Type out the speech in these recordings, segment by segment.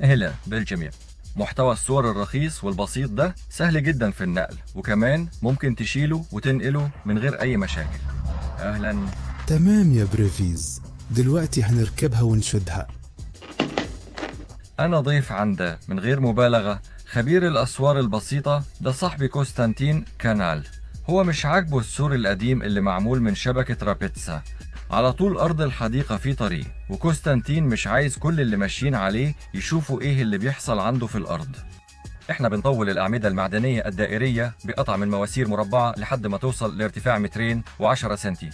أهلا بالجميع. محتوى الصور الرخيص والبسيط ده سهل جدا في النقل، وكمان ممكن تشيله وتنقله من غير أي مشاكل. أهلا. تمام يا بريفيز، دلوقتي هنركبها ونشدها. أنا ضيف عنده من غير مبالغة خبير الأسوار البسيطة، ده صاحبي كوستانتين كانال. هو مش عاجبه السور القديم اللي معمول من شبكة رابيتسا على طول أرض الحديقة في طريق، وكوستانتين مش عايز كل اللي ماشيين عليه يشوفوا إيه اللي بيحصل عنده في الأرض. إحنا بنطول الأعمدة المعدنية الدائرية بقطع من مواسير مربعة لحد ما توصل لارتفاع 210 سنتي.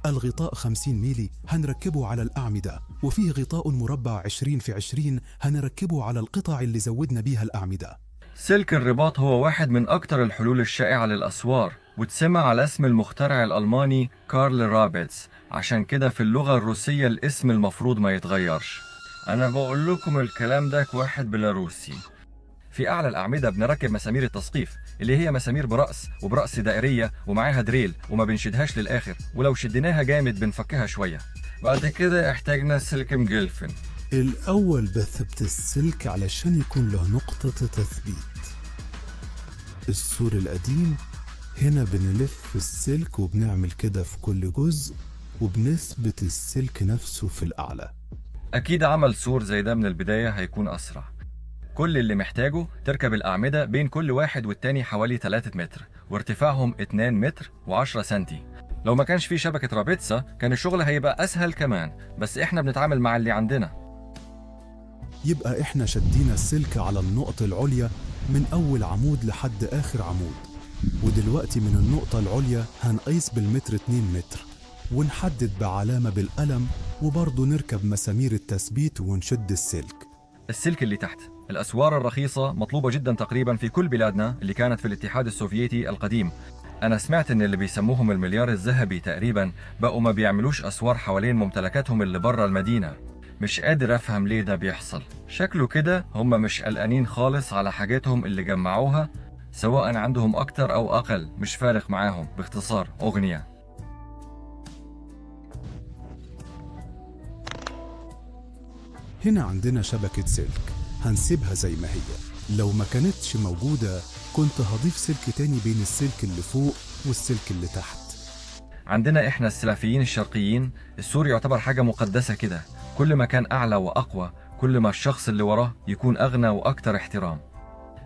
الغطاء 50 ميلي هنركبه على الأعمدة، وفيه غطاء مربع 20 في 20 هنركبه على القطع اللي زودنا بيها الأعمدة. سلك الرباط هو واحد من أكتر الحلول الشائعة للأسوار، وتسمى على اسم المخترع الألماني كارل رابيتس، عشان كده في اللغة الروسية الاسم المفروض ما يتغيرش. أنا بقول لكم الكلام ده كواحد بيلاروسي. في أعلى الأعمدة بنركب مسامير التسقيف، اللي هي مسامير برأس دائرية ومعاها دريل، وما بنشدهاش للآخر، ولو شديناها جامد بنفكها شوية. بعد كده احتاجنا سلك مجلفن. الأول بثبت السلك علشان يكون له نقطة تثبيت. السور القديم هنا بنلف السلك وبنعمل كده في كل جزء، وبنثبت السلك نفسه في الأعلى. أكيد عمل سور زي ده من البداية هيكون أسرع. كل اللي محتاجه تركب الأعمدة بين كل واحد والتاني حوالي 3 متر، وارتفاعهم 2 متر و10 سنتي. لو ما كانش في شبكة رابيتسا كان الشغل هيبقى أسهل كمان، بس إحنا بنتعامل مع اللي عندنا. يبقى إحنا شدينا السلك على النقطة العليا من أول عمود لحد آخر عمود، ودلوقتي من النقطة العليا هنقيس بالمتر 2 متر، ونحدد بعلامة بالقلم، وبرضه نركب مسامير التثبيت ونشد السلك. السلك اللي تحت الأسوار الرخيصة مطلوبة جدا تقريبا في كل بلادنا اللي كانت في الاتحاد السوفيتي القديم. أنا سمعت إن اللي بيسموهم المليار الذهبي تقريبا بقوا ما بيعملوش أسوار حوالين ممتلكاتهم اللي برا المدينة. مش قادر أفهم ليه ده بيحصل. شكله كده هم مش قلقانين خالص على حاجاتهم اللي جمعوها، سواء عندهم أكتر أو أقل مش فارق معاهم. باختصار أغنية. هنا عندنا شبكة سلك هنسيبها زي ما هي. لو ما كانتش موجودة كنت هضيف سلك تاني بين السلك اللي فوق والسلك اللي تحت. عندنا إحنا السلفيين الشرقيين السور يعتبر حاجة مقدسة كده. كل ما كان أعلى وأقوى كل ما الشخص اللي وراه يكون أغنى وأكتر احترام.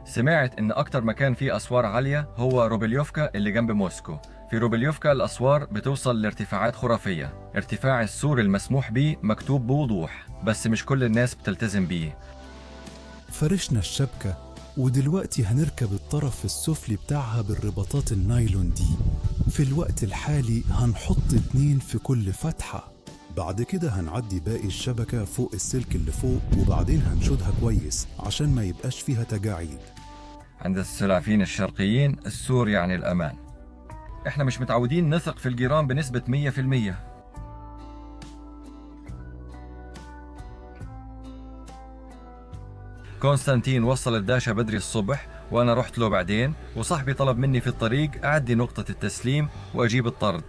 سمعت إن أكتر مكان فيه أسوار عالية هو روبليوفكا اللي جنب موسكو. في روبليوفكا الأسوار بتوصل لارتفاعات خرافية. ارتفاع السور المسموح بيه مكتوب بوضوح، بس مش كل الناس بتلتزم بيه. فرشنا الشبكة، ودلوقتي هنركب الطرف السفلي بتاعها بالرباطات النايلون دي. في الوقت الحالي هنحط 2 في كل فتحة. بعد كده هنعدي باقي الشبكة فوق السلك اللي فوق، وبعدين هنشدها كويس عشان ما يبقاش فيها تجاعيد. عند السلافين الشرقيين السور يعني الأمان. إحنا مش متعودين نثق في الجيران بنسبة 100%. كونستانتين وصل الداشة بدري الصبح، وأنا رحت له بعدين، وصاحبي طلب مني في الطريق أعدي نقطة التسليم وأجيب الطرد.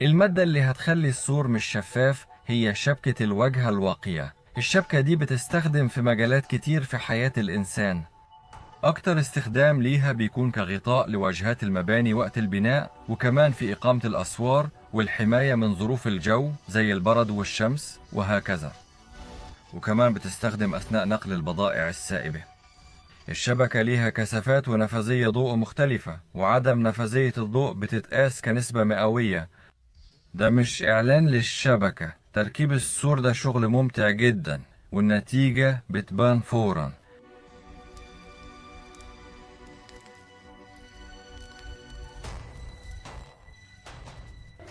المادة اللي هتخلي السور مش شفاف هي شبكة الواجهة الواقية. الشبكة دي بتستخدم في مجالات كتير في حياة الإنسان. أكتر استخدام ليها بيكون كغطاء لواجهات المباني وقت البناء، وكمان في إقامة الأسوار والحماية من ظروف الجو زي البرد والشمس وهكذا. وكمان بتستخدم أثناء نقل البضائع السائبة. الشبكة ليها كثافات ونفاذية ضوء مختلفة، وعدم نفاذية الضوء بتتقاس كنسبة مئوية. ده مش إعلان للشبكة، تركيب السور ده شغل ممتع جدا، والنتيجة بتبان فوراً.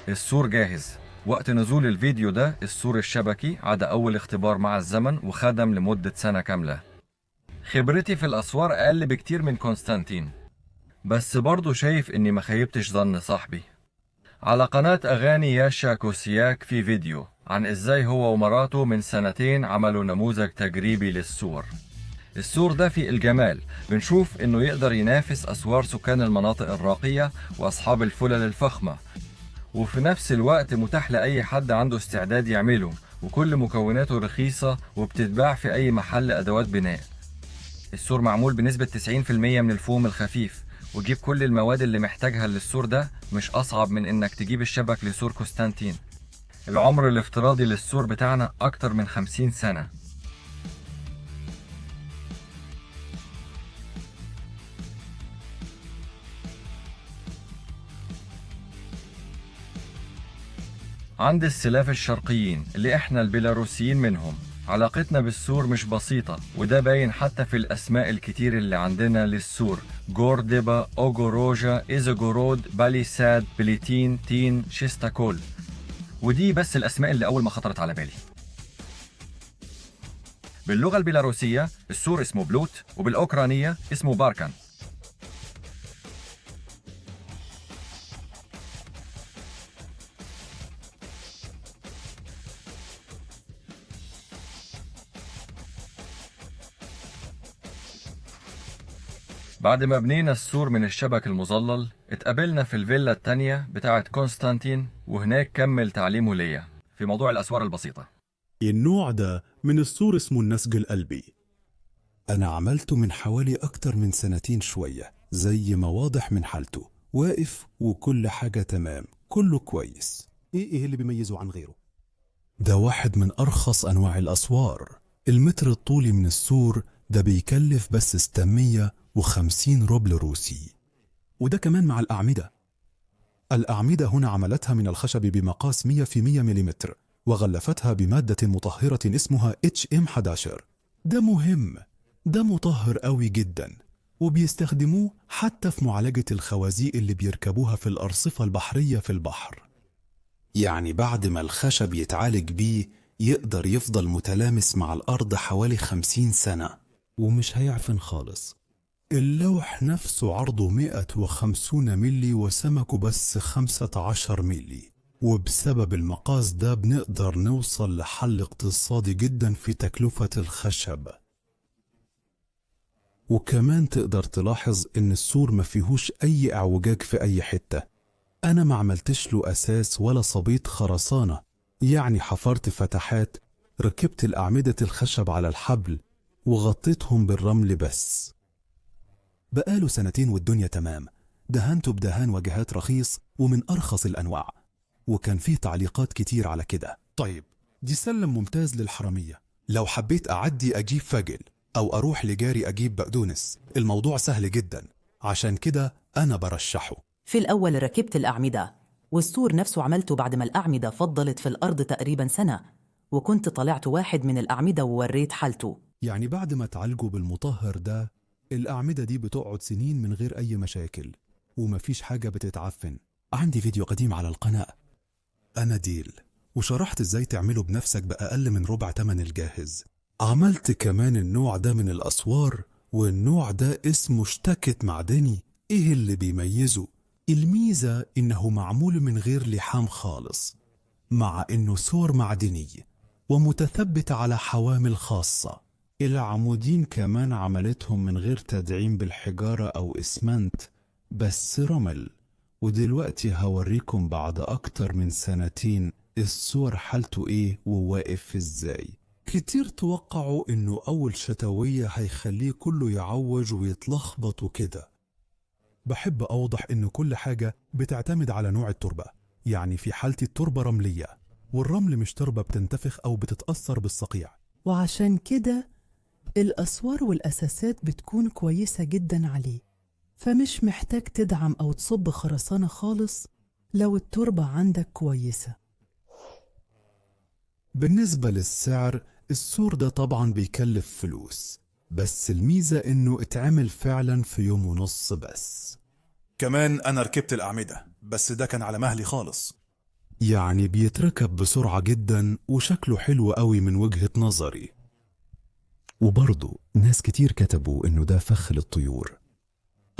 السور جاهز. وقت نزول الفيديو ده السور الشبكي عدا أول اختبار مع الزمن وخدم لمدة سنة كاملة. خبرتي في الأسوار أقل بكتير من كونستانتين، بس برضو شايف إني ما خيبتش ظن صاحبي. على قناة أغاني ياشا كوسياك في فيديو عن إزاي هو ومراته من 2 سنين عملوا نموذج تجريبي للسور. السور ده في الجمال، بنشوف إنه يقدر ينافس أسوار سكان المناطق الراقية وأصحاب الفلل الفخمة، وفي نفس الوقت متاح لأي حد عنده استعداد يعمله، وكل مكوناته رخيصة وبتتباع في أي محل أدوات بناء. السور معمول بنسبة 90% من الفوم الخفيف، وجيب كل المواد اللي محتاجها للسور ده مش أصعب من إنك تجيب الشبك لسور قسطنطين. العمر الافتراضي للسور بتاعنا أكتر من 50 سنة. عند السلاف الشرقيين اللي احنا البيلاروسيين منهم، علاقتنا بالسور مش بسيطة، وده باين حتى في الأسماء الكتير اللي عندنا للسور: جوردبا، أوغوروجا، إيزوغورود، باليساد، بليتين، تين، شيستاكول. ودي بس الأسماء اللي أول ما خطرت على بالي. باللغة البيلاروسية السور اسمه بلوت، وبالأوكرانية اسمه باركان. بعد ما بنينا السور من الشبك المظلل، اتقابلنا في الفيلا التانية بتاعة قسطنطين، وهناك كمل تعليمه ليا في موضوع الأسوار البسيطة. النوع ده من السور اسمه النسج القلبي. أنا عملته من حوالي أكتر من سنتين شوية، زي ما واضح من حالته، واقف وكل حاجة تمام، كله كويس. إيه اللي بيميزه عن غيره؟ ده واحد من أرخص أنواع الأسوار. المتر الطولي من السور ده بيكلف بس 650 روبل روسي، وده كمان مع الأعمدة. الأعمدة هنا عملتها من الخشب بمقاس 100 في 100 ملم، وغلفتها بمادة مطهرة اسمها HM11. ده مهم، ده مطهر قوي جدا، وبيستخدموه حتى في معالجة الخوازيق اللي بيركبوها في الأرصفة البحرية في البحر. يعني بعد ما الخشب يتعالج بيه يقدر يفضل متلامس مع الأرض حوالي 50 سنة ومش هيعفن خالص. اللوح نفسه عرضه 150 ملي وسمكه بس 15 ملي، وبسبب المقاس ده بنقدر نوصل لحل اقتصادي جدا في تكلفة الخشب. وكمان تقدر تلاحظ ان السور ما فيهوش اي اعوجاج في اي حتة. انا ما عملتش له اساس ولا صبيط خرسانة، يعني حفرت فتحات، ركبت الاعمدة الخشب على الحبل وغطيتهم بالرمل بس. بقاله سنتين والدنيا تمام، دهنته بدهان واجهات رخيص ومن ارخص الانواع، وكان فيه تعليقات كتير على كده. طيب دي سلم ممتاز للحرامية، لو حبيت اعدي اجيب فجل او اروح لجاري اجيب بقدونس، الموضوع سهل جدا، عشان كده انا برشحه. في الأول ركبت الأعمدة، والسور نفسه عملته بعد ما الأعمدة فضلت في الأرض تقريبا سنة، وكنت طلعت واحد من الأعمدة ووريت حالته. يعني بعد ما تعالجوا بالمطهر ده الأعمدة دي بتقعد سنين من غير أي مشاكل ومفيش حاجة بتتعفن. عندي فيديو قديم على القناة أنا ديل، وشرحت إزاي تعمله بنفسك بأقل من ربع تمن الجاهز. عملت كمان النوع ده من الأسوار، والنوع ده اسمه اشتكت معدني. إيه اللي بيميزه؟ الميزة إنه معمول من غير لحام خالص، مع إنه سور معدني ومتثبت على حوامل خاصة. العمودين كمان عملتهم من غير تدعيم بالحجارة أو إسمنت، بس رمل. ودلوقتي هوريكم بعد أكتر من سنتين السور حالته إيه وواقف إزاي. كتير توقعوا إنه أول شتوية هيخليه كله يعوج ويتلخبط وكده. بحب أوضح إن كل حاجة بتعتمد على نوع التربة. يعني في حالتي التربة رملية، والرمل مش تربة بتنتفخ أو بتتأثر بالصقيع، وعشان كده الأسوار والأساسات بتكون كويسة جدا عليه، فمش محتاج تدعم أو تصب خرسانة خالص لو التربة عندك كويسة. بالنسبة للسعر، السور ده طبعا بيكلف فلوس، بس الميزة إنه اتعمل فعلا في يوم ونص بس. كمان أنا ركبت الأعمدة، بس ده كان على مهلي خالص. يعني بيتركب بسرعة جدا وشكله حلو قوي من وجهة نظري. وبرضه ناس كتير كتبوا إنه ده فخ للطيور.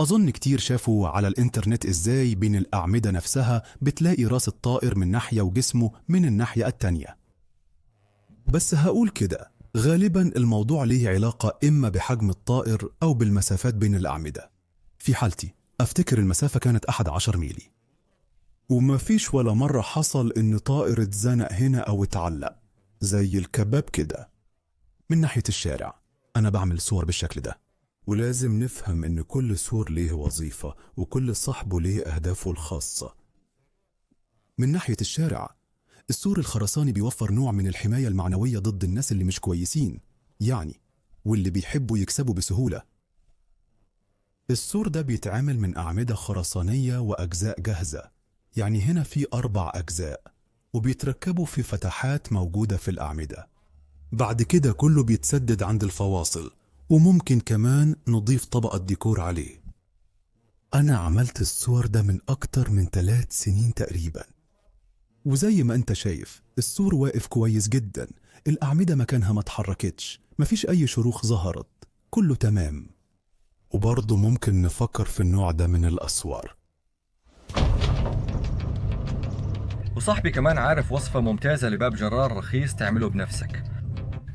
أظن كتير شافوا على الإنترنت إزاي بين الأعمدة نفسها بتلاقي راس الطائر من ناحية وجسمه من الناحية التانية. بس هقول كده، غالبا الموضوع ليه علاقة إما بحجم الطائر أو بالمسافات بين الأعمدة. في حالتي أفتكر المسافة كانت 11 ميلي، وما فيش ولا مرة حصل إن طائر اتزنق هنا أو اتعلق زي الكباب كده. من ناحية الشارع أنا بعمل صور بالشكل ده، ولازم نفهم إن كل سور ليه وظيفة وكل صاحبه ليه أهدافه الخاصة. من ناحية الشارع السور الخرساني بيوفر نوع من الحماية المعنوية ضد الناس اللي مش كويسين يعني، واللي بيحبوا يكسبوا بسهولة. السور ده بيتعامل من أعمدة خرسانية وأجزاء جاهزة، يعني هنا في 4 أجزاء وبيتركبوا في فتحات موجودة في الأعمدة. بعد كده كله بيتسدد عند الفواصل، وممكن كمان نضيف طبقة ديكور عليه. أنا عملت السور ده من أكتر من 3 سنين تقريبا، وزي ما أنت شايف السور واقف كويس جدا، الأعمدة مكانها ما اتحركتش، مفيش أي شروخ ظهرت، كله تمام. وبرضه ممكن نفكر في النوع ده من الأسوار. وصاحبي كمان عارف وصفة ممتازة لباب جرار رخيص تعمله بنفسك.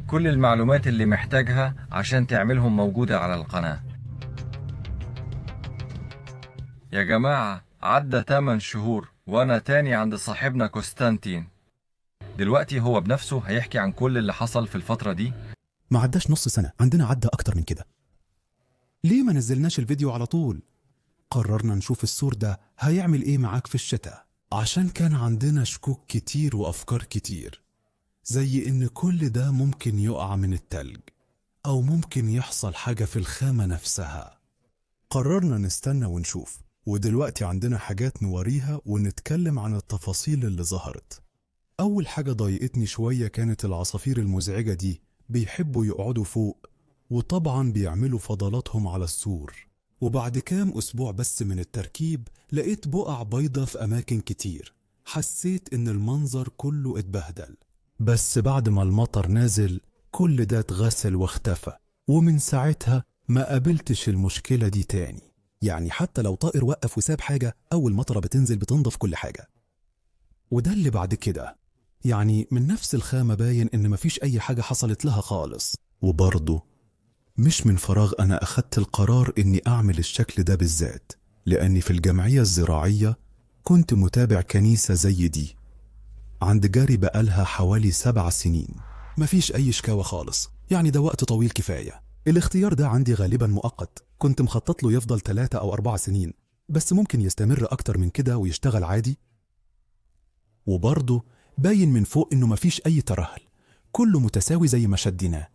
كل المعلومات اللي محتاجها عشان تعملهم موجودة على القناة. يا جماعة عدى 8 شهور وأنا تاني عند صاحبنا كوستانتين. دلوقتي هو بنفسه هيحكي عن كل اللي حصل في الفترة دي. ما عداش نص سنة، عندنا عدى أكتر من كده. ليه ما نزلناش الفيديو على طول؟ قررنا نشوف السور ده هيعمل إيه معاك في الشتاء، عشان كان عندنا شكوك كتير وأفكار كتير، زي إن كل ده ممكن يقع من التلج أو ممكن يحصل حاجة في الخامة نفسها. قررنا نستنى ونشوف، ودلوقتي عندنا حاجات نوريها ونتكلم عن التفاصيل اللي ظهرت. أول حاجة ضايقتني شوية كانت العصافير المزعجة دي، بيحبوا يقعدوا فوق وطبعا بيعملوا فضلاتهم على السور. وبعد كام أسبوع بس من التركيب لقيت بقع بيضة في أماكن كتير، حسيت إن المنظر كله اتبهدل. بس بعد ما المطر نازل كل ده اتغسل واختفى، ومن ساعتها ما قابلتش المشكلة دي تاني. يعني حتى لو طائر وقف وساب حاجة، أول مطرة بتنزل بتنضف كل حاجة. وده اللي بعد كده، يعني من نفس الخامة باين إن مفيش أي حاجة حصلت لها خالص. وبرضه مش من فراغ أنا أخدت القرار إني أعمل الشكل ده بالذات، لأني في الجمعية الزراعية كنت متابع كنيسة زي دي عند جاري بقالها حوالي 7 سنين، مفيش أي شكاوى خالص، يعني ده وقت طويل كفاية. الاختيار ده عندي غالبا مؤقت، كنت مخطط له يفضل 3 أو 4 سنين، بس ممكن يستمر أكتر من كده ويشتغل عادي. وبرضه باين من فوق إنه مفيش أي ترهل، كله متساوي زي ما شديناه،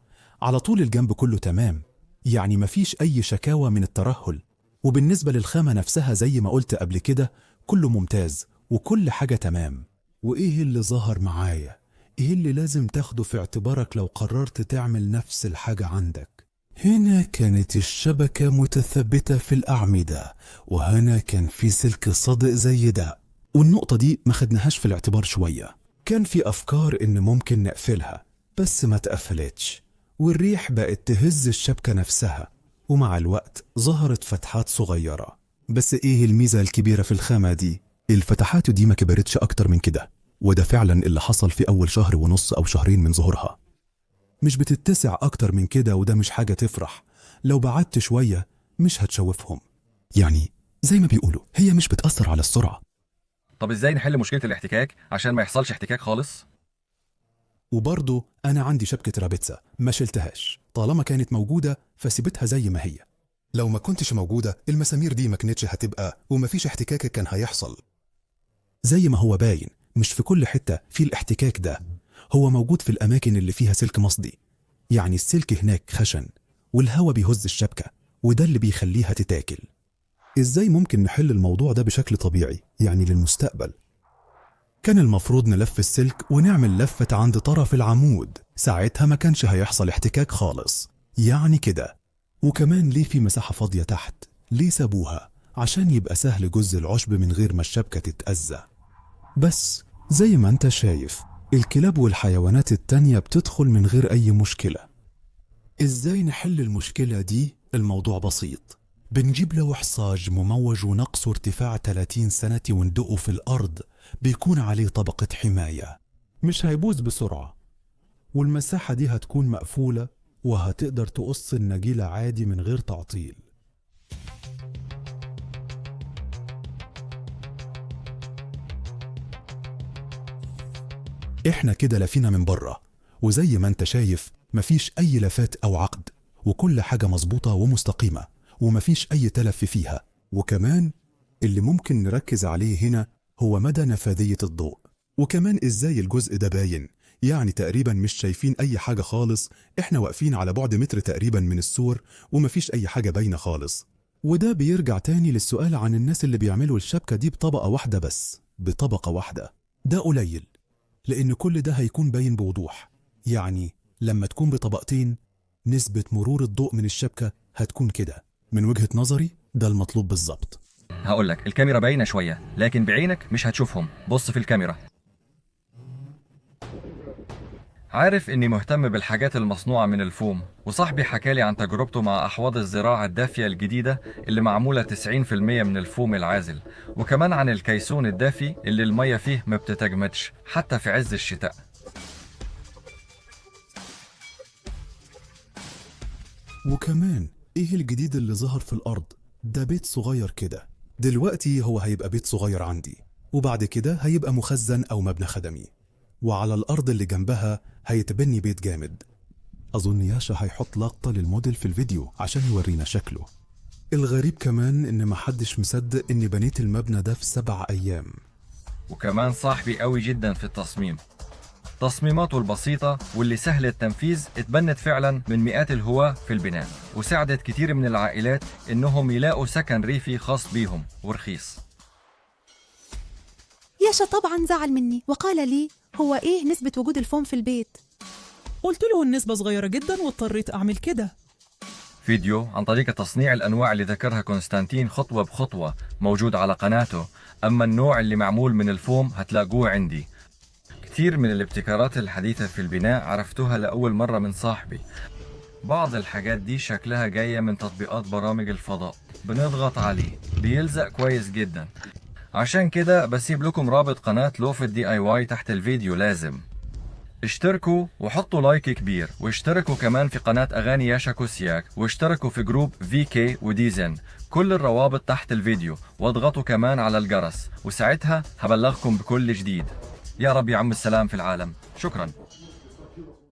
على طول الجنب كله تمام، يعني مفيش أي شكاوى من الترهل. وبالنسبة للخامة نفسها زي ما قلت قبل كده كله ممتاز وكل حاجة تمام. وإيه اللي ظهر معايا؟ إيه اللي لازم تاخده في اعتبارك لو قررت تعمل نفس الحاجة عندك؟ هنا كانت الشبكة متثبتة في الأعمدة، وهنا كان في سلك صدق زي ده، والنقطة دي ما خدناهاش في الاعتبار شوية. كان في أفكار إن ممكن نقفلها بس ما تقفلتش، والريح بقت تهز الشبكة نفسها، ومع الوقت ظهرت فتحات صغيرة. بس إيه الميزة الكبيرة في الخامة دي؟ الفتحات دي ما كبرتش أكتر من كده، وده فعلا اللي حصل في أول 1.5 شهر أو 2 شهر من ظهورها. مش بتتسع أكتر من كده، وده مش حاجة تفرح. لو بعدت شوية مش هتشوفهم، يعني زي ما بيقولوا هي مش بتأثر على السرعة. طب ازاي نحل مشكلة الاحتكاك عشان ما يحصلش احتكاك خالص؟ وبرضه أنا عندي شبكة رابتسة ما شلتهاش، طالما كانت موجودة فسيبتها زي ما هي. لو ما كنتش موجودة المسامير دي ما كانتش هتبقى، ومفيش احتكاك كان هيحصل. زي ما هو باين مش في كل حتة في الاحتكاك ده، هو موجود في الأماكن اللي فيها سلك مصدي، يعني السلك هناك خشن والهواء بيهز الشبكة، وده اللي بيخليها تتاكل. إزاي ممكن نحل الموضوع ده بشكل طبيعي يعني للمستقبل؟ كان المفروض نلف السلك ونعمل لفة عند طرف العمود، ساعتها ما كانش هيحصل احتكاك خالص، يعني كده. وكمان ليه في مساحة فاضية تحت؟ ليه سابوها؟ عشان يبقى سهل جز العشب من غير ما الشبكة تتأذى. بس زي ما انت شايف الكلاب والحيوانات التانية بتدخل من غير أي مشكلة. إزاي نحل المشكلة دي؟ الموضوع بسيط، بنجيب لوح صاج مموج ونقصه ارتفاع 30 سنة وندقه في الأرض، بيكون عليه طبقة حماية، مش هيبوظ بسرعة. والمساحة دي هتكون مقفولة وهتقدر تقص النجيلة عادي من غير تعطيل. احنا كده لفينا من بره، وزي ما انت شايف مفيش اي لفات او عقد، وكل حاجة مظبوطة ومستقيمة ومفيش اي تلف فيها. وكمان اللي ممكن نركز عليه هنا هو مدى نفاذية الضوء، وكمان ازاي الجزء ده باين، يعني تقريبا مش شايفين اي حاجة خالص. احنا واقفين على بعد متر تقريبا من السور ومفيش اي حاجة باينة خالص. وده بيرجع تاني للسؤال عن الناس اللي بيعملوا الشبكة دي بطبقة واحدة بس، بطبقة واحدة. ده قليل، لأن كل ده هيكون باين بوضوح. يعني لما تكون بطبقتين نسبة مرور الضوء من الشبكة هتكون كده. من وجهة نظري ده المطلوب بالظبط. هقولك الكاميرا باينة شوية، لكن بعينك مش هتشوفهم. بص في الكاميرا. عارف إني مهتم بالحاجات المصنوعة من الفوم، وصاحبي حكالي عن تجربته مع أحواض الزراعة الدافية الجديدة اللي معمولة 90% من الفوم العازل، وكمان عن الكيسون الدافي اللي المية فيه ما بتتجمدش حتى في عز الشتاء. وكمان ايه الجديد اللي ظهر في الأرض؟ ده بيت صغير كده. دلوقتي هو هيبقى بيت صغير عندي، وبعد كده هيبقى مخزن أو مبنى خدمي، وعلى الأرض اللي جنبها هيتبني بيت جامد. أظن ياشا هيحط لقطة للموديل في الفيديو عشان يورينا شكله. الغريب كمان إن محدش مصدق إني بنيت المبنى ده في 7 أيام. وكمان صاحبي قوي جدا في التصميم. تصميماته البسيطة واللي سهل التنفيذ اتبنت فعلا من مئات الهواة في البناء، وساعدت كتير من العائلات إنهم يلاقوا سكن ريفي خاص بيهم ورخيص. ياشا طبعا زعل مني وقال لي هو ايه نسبة وجود الفوم في البيت؟ قلت له النسبة صغيرة جدا واضطريت أعمل كده. فيديو عن طريقة تصنيع الأنواع اللي ذكرها كونستانتين خطوة بخطوة موجود على قناته، أما النوع اللي معمول من الفوم هتلاقوه عندي. كتير من الابتكارات الحديثة في البناء عرفتوها لأول مرة من صاحبي. بعض الحاجات دي شكلها جاية من تطبيقات برامج الفضاء، بنضغط عليه بيلزق كويس جدا. عشان كده بسيب لكم رابط قناة لوفت DIY تحت الفيديو. لازم اشتركوا وحطوا لايك كبير، واشتركوا كمان في قناة أغاني ياشا كوسياك، واشتركوا في جروب VK وديزن. كل الروابط تحت الفيديو، واضغطوا كمان على الجرس، وساعتها هبلغكم بكل جديد. يا رب يعم السلام في العالم. شكرا.